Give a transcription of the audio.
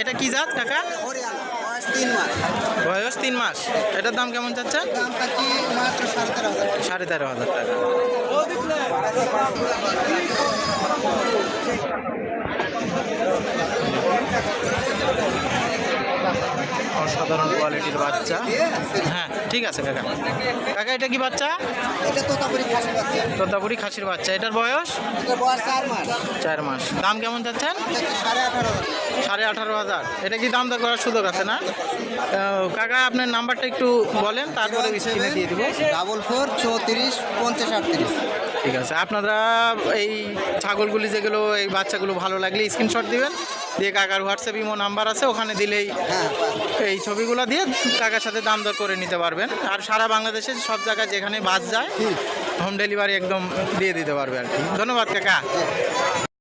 এটা কি জাত কাকা? বয়স 3 মাস। এটার দাম কেমন চাচ্ছেন? 13,500 টাকা। অসাধারণ কোয়ালিটির বাচ্চা। হ্যাঁ ঠিক আছে কাকা। কাকা এটা কি বাচ্চা? তোতাপুরি খাসির বাচ্চা। এটার বয়স 4 মাস। দাম কেমন চাচ্ছেন? 18,500। এটা কি দাম দর করার সুযোগ আছে না? কাকা আপনার নাম্বারটা একটু বলেন, তারপরে স্ক্রিনে দিয়ে দিব। 44 34 50 38। ঠিক আছে, আপনারা এই ছাগলগুলি যেগুলো এই বাচ্চাগুলো ভালো লাগলে স্ক্রিনশট দিবেন, দিয়ে কাকার হোয়াটসঅ্যাপ ইমো নাম্বার আছে, ওখানে দিলেই এই ছবিগুলো দিয়ে কাকার সাথে দাম দর করে নিতে পারবেন। আর সারা বাংলাদেশের সব জায়গায় যেখানে বাস যায় হোম ডেলিভারি একদম দিয়ে দিতে পারবে আর কি। ধন্যবাদ কাকা।